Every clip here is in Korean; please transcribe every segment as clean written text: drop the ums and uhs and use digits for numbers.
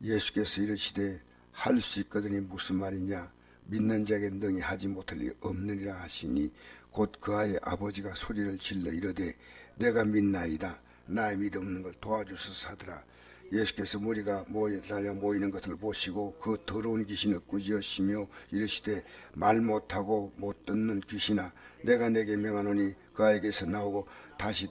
예수께서 이르시되 할 수 있거든이 무슨 말이냐 믿는 자에게 능히 하지 못할 일이 없느니라 하시니 곧 그 아이의 아버지가 소리를 질러 이르되 내가 믿나이다 나의 믿음 없는 걸 도와주소서 하더라. 예수께서 무리가 모이는 것을 보시고 그 더러운 귀신을 꾸짖으시며 이르시되 말 못하고 못 듣는 귀신아 내가 내게 명하노니 그 아이에게서 나오고 다시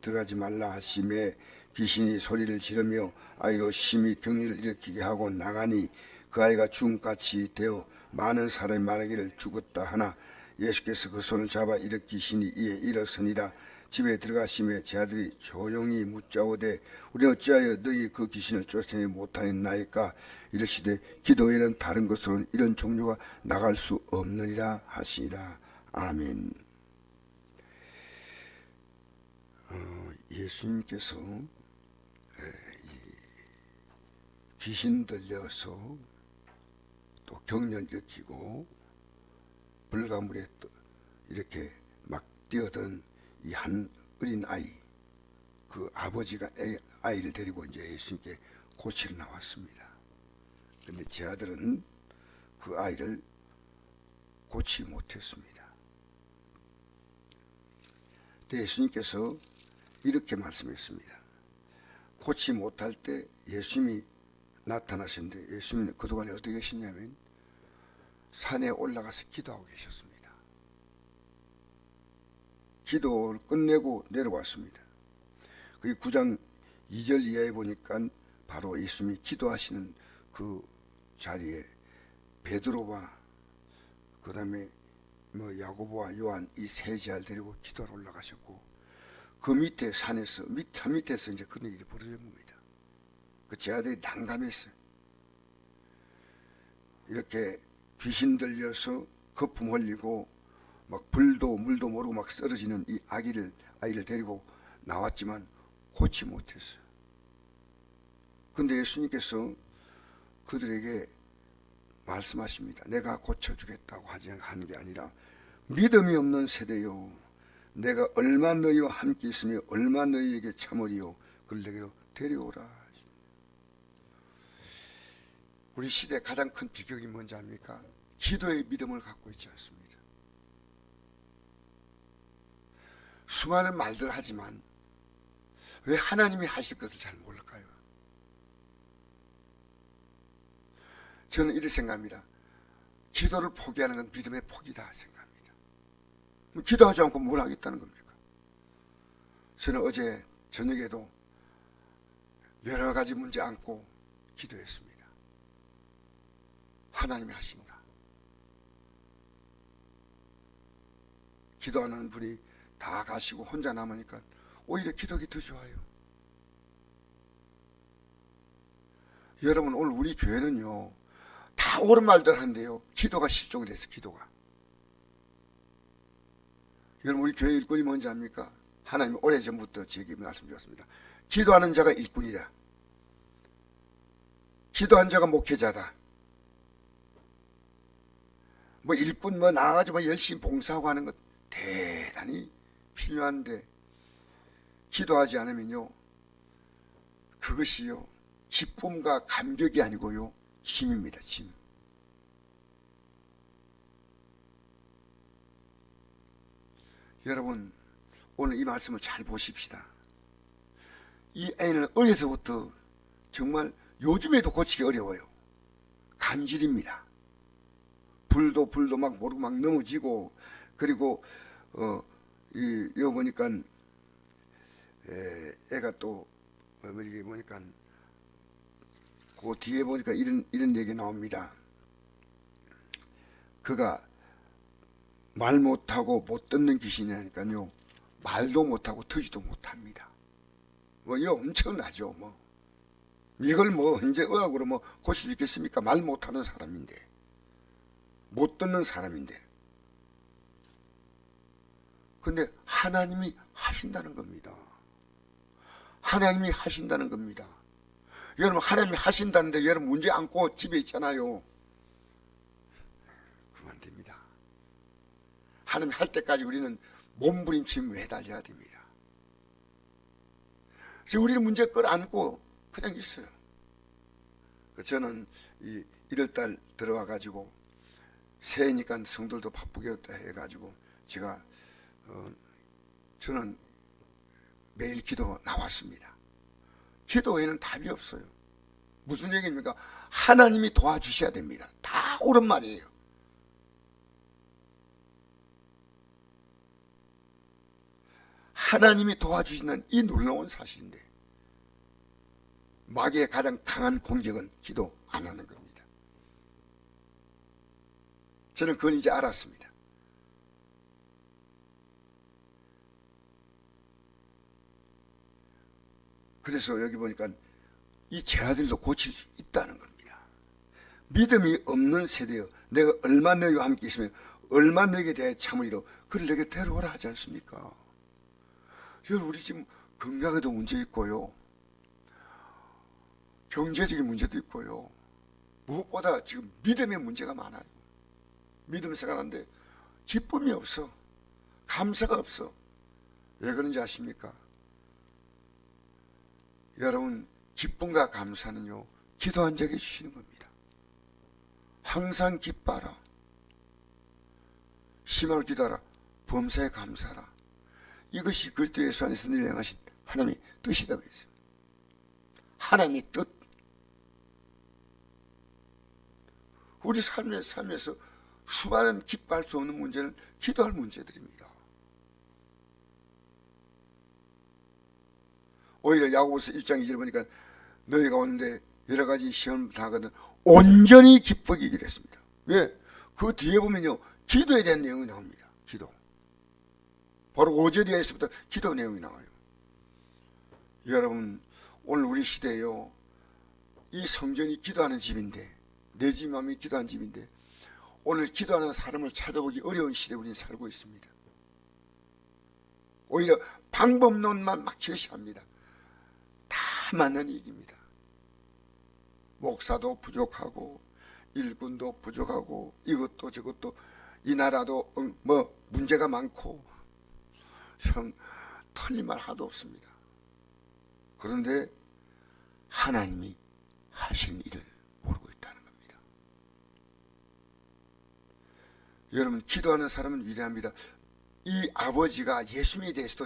들어가지 말라 하시매 귀신이 소리를 지르며 아이로 심히 경리를 일으키게 하고 나가니 그 아이가 죽음같이 되어 많은 사람이 말하기를 죽었다 하나 예수께서 그 손을 잡아 일으키시니 이에 일어서니라. 집에 들어가시매 제 아들이 조용히 묻자오되 우리는 어찌하여 너희 그 귀신을 쫓아내지 못하였나이까 이르시되 기도에는 다른 것으로는 이런 종류가 나갈 수 없느니라 하시니라. 아멘. 예수님께서 귀신 들려서 또 경련 일으키고 불가물에 이렇게 막 뛰어드는 이 한 어린 아이, 그 아버지가 아이를 데리고 이제 예수님께 고치러 나왔습니다. 근데 제 아들은 그 아이를 고치지 못했습니다. 근데 예수님께서 이렇게 말씀했습니다. 고치지 못할 때 예수님이 나타나셨는데 예수님은 그동안에 어떻게 계셨냐면 산에 올라가서 기도하고 계셨습니다. 기도를 끝내고 내려왔습니다. 그 9장 2절 이하에 보니까 바로 예수님이 기도하시는 그 자리에 베드로와 그 다음에 야고보와 요한 이 세 제자를 데리고 기도하러 올라가셨고 그 밑에 산에서 산 밑에서 이제 그런 일이 벌어진 겁니다. 그 제자들이 난감했어요. 이렇게 귀신 들려서 거품 흘리고 막 불도 물도 모르고 막 쓰러지는 이 아이를 데리고 나왔지만 고치 못했어요. 근데 예수님께서 그들에게 말씀하십니다. 내가 고쳐주겠다고 하는 게 아니라 믿음이 없는 세대요 내가 얼마 너희와 함께 있으며 얼마 너희에게 참으리요 그를 내게로 데려오라. 우리 시대의 가장 큰 비극이 뭔지 압니까? 기도의 믿음을 갖고 있지 않습니다. 수많은 말들 하지만 왜 하나님이 하실 것을 잘 모를까요? 저는 이렇게 생각합니다. 기도를 포기하는 건 믿음의 포기다 생각합니다. 기도하지 않고 뭘 하겠다는 겁니까? 저는 어제 저녁에도 여러 가지 문제 안고 기도했습니다. 하나님이 하신다. 기도하는 분이 다 가시고 혼자 남으니까 오히려 기도하기 더 좋아요. 여러분 오늘 우리 교회는요 다 옳은 말들 한대요. 기도가 실종이 됐어. 기도가. 여러분 우리 교회 일꾼이 뭔지 압니까? 하나님이 오래전부터 제게 말씀드렸습니다. 기도하는 자가 일꾼이다. 기도한 자가 목회자다. 일꾼 나가가지고 열심히 봉사하고 하는 것 대단히 필요한데 기도하지 않으면요 그것이요 기쁨과 감격이 아니고요 짐입니다. 짐. 여러분 오늘 이 말씀을 잘 보십시다. 이 아이는 어려서부터 정말 요즘에도 고치기 어려워요. 간질입니다. 불도 막 모르고 막 넘어지고 그리고 여기 보니까 애가 또 이게 보니까 그 뒤에 보니까 이런 얘기 나옵니다. 그가 말 못하고 못 듣는 귀신이니까요 말도 못하고 듣지도 못합니다. 이거 엄청나죠. 이걸 이제 의학으로 고칠 수 있겠습니까? 말 못하는 사람인데 못 듣는 사람인데 근데 하나님이 하신다는 겁니다. 하나님이 하신다는 겁니다. 여러분 하나님이 하신다는데 여러분 문제 안고 집에 있잖아요. 그러면 안 됩니다. 하나님이 할 때까지 우리는 몸부림치며 매달려야 됩니다. 그래서 우리는 문제 끌어안고 그냥 있어요. 저는 1월달 들어와 가지고 새해니까 성들도 바쁘게 해가지고 제가 저는 매일 기도 나왔습니다. 기도에는 답이 없어요. 무슨 얘기입니까? 하나님이 도와주셔야 됩니다. 다 옳은 말이에요. 하나님이 도와주시는 이 놀라운 사실인데 마귀의 가장 강한 공격은 기도 안 하는 겁니다. 저는 그건 이제 알았습니다. 그래서 여기 보니까 이 제 아들도 고칠 수 있다는 겁니다. 믿음이 없는 세대여 내가 얼마 너희와 함께 있으면 얼마 너희에 대해 참으리로 그를 내게 데려오라 하지 않습니까? 우리 지금 건강에도 문제 있고요. 경제적인 문제도 있고요. 무엇보다 지금 믿음의 문제가 많아요. 믿음 생활하는데 기쁨이 없어. 감사가 없어. 왜 그런지 아십니까? 여러분 기쁨과 감사는요 기도한 자에게 주시는 겁니다. 항상 기뻐하라. 심하게 기도하라. 범사에 감사하라. 이것이 그리스도 예수 안에서 늘 행하신 하나님의 뜻이다 그랬어요. 하나님의 뜻. 우리 삶에서 수많은 기뻐할 수 없는 문제는 기도할 문제들입니다. 오히려 야고보서 1장 2절 보니까 너희 가운데 여러 가지 시험을 당하거든 온전히 기쁘기를 했습니다. 왜? 그 뒤에 보면요 기도에 대한 내용이 나옵니다. 기도. 바로 5절 이하에서부터 기도 내용이 나와요. 여러분 오늘 우리 시대에요 이 성전이 기도하는 집인데 내 집 마음이 기도하는 집인데 오늘 기도하는 사람을 찾아보기 어려운 시대에 우리는 살고 있습니다. 오히려 방법론만 막 제시합니다. 다 맞는 얘기입니다. 목사도 부족하고 일꾼도 부족하고 이것도 저것도 이 나라도 뭐 문제가 많고 참 틀린 말 하나도 없습니다. 그런데 하나님이 하신 일을 모르고 있다는 겁니다. 여러분 기도하는 사람은 위대합니다. 이 아버지가 예수님에 대해서도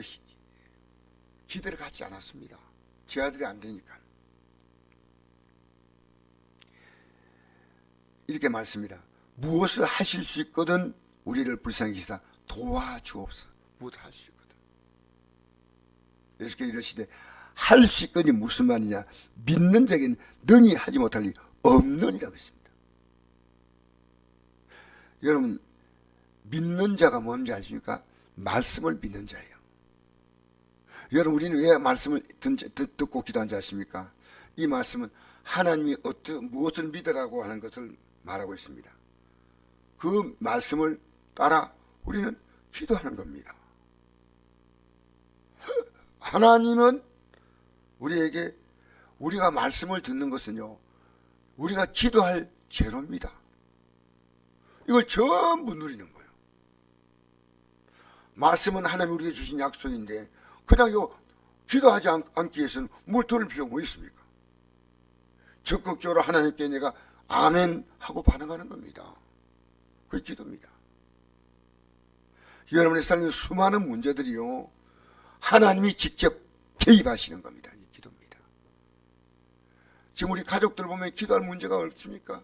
기대를 갖지 않았습니다. 제 아들이 안 되니까. 이렇게 말씀합니다. 무엇을 하실 수 있거든 우리를 불쌍히 여기사 도와주옵소서. 무엇을 할 수 있거든. 예수께서 이러시되 할 수 있거니 무슨 말이냐. 믿는 자에게는 능히 하지 못할 일 없느니라고 했습니다. 여러분 믿는 자가 뭔지 아십니까? 말씀을 믿는 자예요. 여러분 우리는 왜 말씀을 듣고 기도한지 아십니까? 이 말씀은 하나님이 무엇을 믿으라고 하는 것을 말하고 있습니다. 그 말씀을 따라 우리는 기도하는 겁니다. 하나님은 우리에게 우리가 말씀을 듣는 것은요 우리가 기도할 재료입니다. 이걸 전부 누리는 거예요. 말씀은 하나님이 우리에게 주신 약속인데 그냥 기도하지 않기 위해서는 뭘 들을 필요가 뭐 있습니까? 적극적으로 하나님께 내가 아멘 하고 반응하는 겁니다. 그게 기도입니다. 여러분의 삶에 수많은 문제들이요 하나님이 직접 개입하시는 겁니다. 이 기도입니다. 지금 우리 가족들 보면 기도할 문제가 없습니까?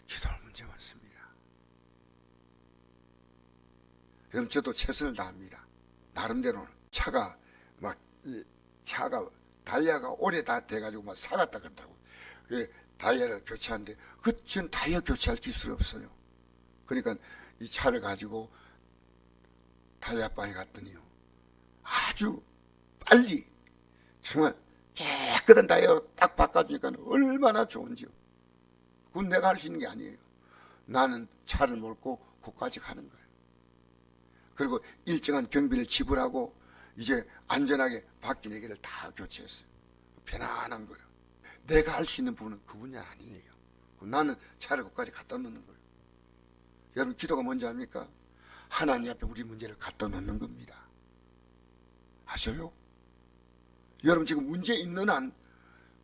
기도할 문제 많습니다. 여러분 저도 최선을 다합니다. 나름대로는 차가 다이아가 오래 다 돼가지고 막 사갔다 그러더라고. 다이아를 교체하는데 전 다이아 교체할 기술이 없어요. 그러니까 이 차를 가지고 다이아방에 갔더니요 아주 빨리 정말 깨끗한 다이아로 딱 바꿔주니까 얼마나 좋은지요. 그건 내가 할 수 있는 게 아니에요. 나는 차를 몰고 곳까지 가는 거예요. 그리고 일정한 경비를 지불하고 이제 안전하게 바뀐 애기를 다 교체했어요. 편안한 거예요. 내가 할 수 있는 부분은 그 분야 아니에요. 나는 차를 곳까지 갖다 놓는 거예요. 여러분 기도가 뭔지 압니까? 하나님 앞에 우리 문제를 갖다 놓는 겁니다. 아셔요? 여러분 지금 문제 있는 한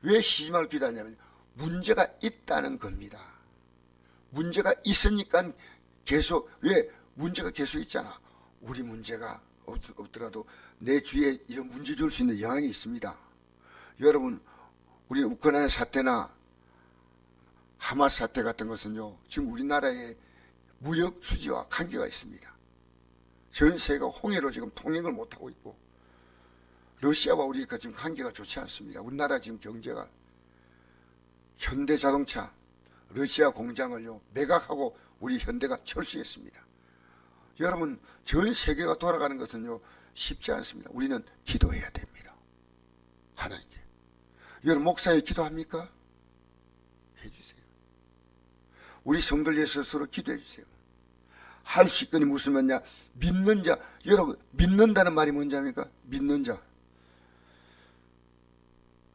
왜 시집을 기도하냐면 문제가 있다는 겁니다. 문제가 있으니까 계속, 왜 문제가 계속 있잖아. 우리 문제가 없더라도 내 주위에 이런 문제 줄 수 있는 영향이 있습니다. 여러분, 우리 우크라이나 사태나 하마스 사태 같은 것은요, 지금 우리나라에 무역 수지와 관계가 있습니다. 전 세계가 홍해로 지금 통행을 못하고 있고, 러시아와 우리가 지금 관계가 좋지 않습니다. 우리나라 지금 경제가, 현대자동차 러시아 공장을요 매각하고 우리 현대가 철수했습니다. 여러분, 전 세계가 돌아가는 것은요 쉽지 않습니다. 우리는 기도해야 됩니다. 하나님께. 여러분, 목사에 기도합니까? 해주세요. 우리 성도들 위해서 서로 기도해 주세요. 할 수 있거니 무슨 말이냐? 믿는 자. 여러분, 믿는다는 말이 뭔지 압니까? 믿는 자.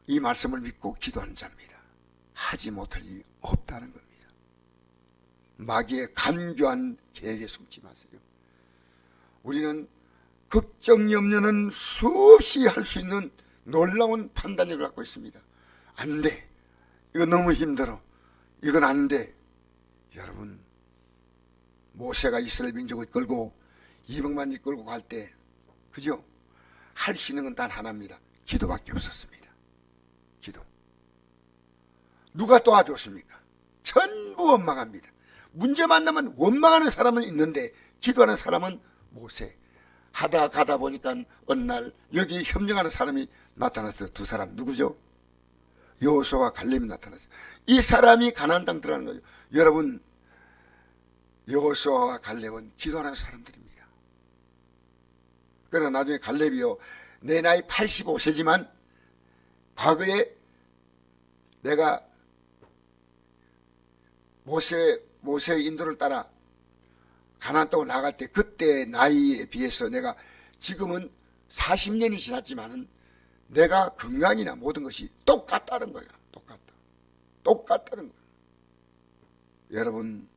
이 말씀을 믿고 기도하는 자입니다. 하지 못할 일이 없다는 겁니다. 마귀의 간교한 계획에 속지 마세요. 우리는 걱정 염려는 수없이 할 수 있는 놀라운 판단력을 갖고 있습니다. 안 돼. 이거 너무 힘들어. 이건 안 돼. 여러분, 모세가 이스라엘 민족을 끌고 200만 이끌고 갈 때, 그죠? 할 수 있는 건 단 하나입니다. 기도밖에 없었습니다. 기도. 누가 도와줬습니까? 전부 원망합니다. 문제 만나면 원망하는 사람은 있는데 기도하는 사람은 모세. 하다 가다 보니까 어느 날 여기 협력하는 사람이 나타났어요. 두 사람. 누구죠? 여호수아와 갈렙이 나타났어요. 이 사람이 가나안 땅 들어가는 거죠. 여러분, 여호수아와 갈렙은 기도하는 사람들입니다. 그러나 나중에 갈렙이요, 내 나이 85세지만 과거에 내가 모세의 인도를 따라 가나안 땅으로 나갈 때 그때 나이에 비해서 내가 지금은 40년이 지났지만은 내가 건강이나 모든 것이 똑같다는 거예요. 똑같다는 거예요. 여러분,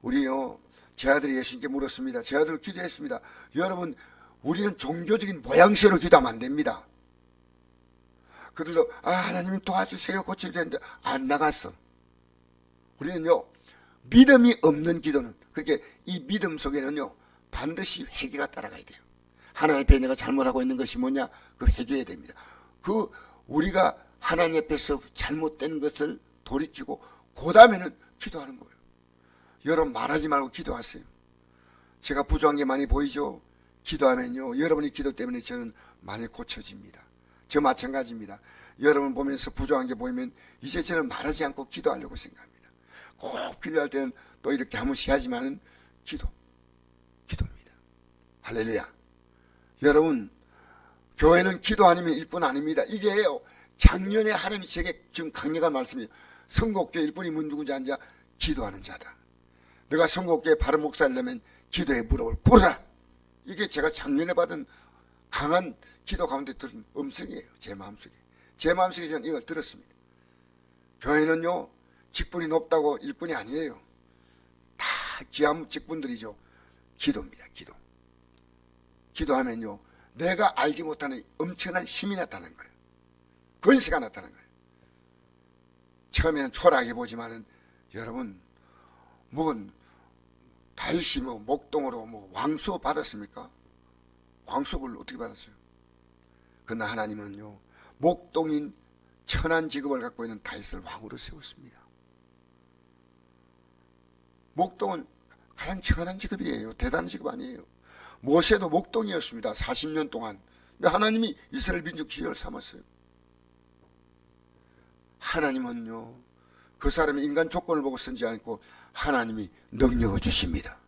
우리요, 제 아들이 예수님께 물었습니다. 제 아들을 기도했습니다. 여러분, 우리는 종교적인 모양새로 기도하면 안 됩니다. 그들도 하나님 도와주세요 고쳐야 되는데 안 나갔어. 우리는요, 믿음이 없는 기도는, 그렇게 이 믿음 속에는요 반드시 회개가 따라가야 돼요. 하나님 앞에 내가 잘못하고 있는 것이 뭐냐, 그 회개해야 됩니다. 그 우리가 하나님 앞에서 잘못된 것을 돌이키고 그 다음에는 기도하는 거예요. 여러분, 말하지 말고 기도하세요. 제가 부족한 게 많이 보이죠? 기도하면요, 여러분의 기도 때문에 저는 많이 고쳐집니다. 저 마찬가지입니다. 여러분 보면서 부족한 게 보이면 이제 저는 말하지 않고 기도하려고 생각합니다. 꼭 필요할 때는 또 이렇게 한 번씩 하지만은 기도입니다. 할렐루야. 여러분, 교회는 기도 아니면 일꾼 아닙니다. 이게요, 작년에 하나님이 제게 지금 강력한 말씀이에요. 선곡교회 일꾼이 누구지 앉아? 기도하는 자다. 내가 선곡교회 바른 목사이려면 기도의 무릎을 꿇어라. 이게 제가 작년에 받은 강한 기도 가운데 들은 음성이에요. 제 마음속에. 제 마음속에 저는 이걸 들었습니다. 교회는요, 직분이 높다고 일꾼이 아니에요. 다 귀한 직분들이죠. 기도입니다. 기도하면요, 내가 알지 못하는 엄청난 힘이 나타나는 거예요. 권세가 나타나는 거예요. 처음에는 초라하게 보지만은, 여러분, 다윗이 목동으로 왕수업 받았습니까? 왕수업을 어떻게 받았어요? 그러나 하나님은요, 목동인 천한 직업을 갖고 있는 다윗을 왕으로 세웠습니다. 목동은 가장 천한 직업이에요. 대단한 직업 아니에요. 모세도 목동이었습니다. 40년 동안. 근데 하나님이 이스라엘 민족 지혜를 삼았어요. 하나님은요, 그 사람이 인간 조건을 보고 쓰지 않고 하나님이 능력을 주십니다.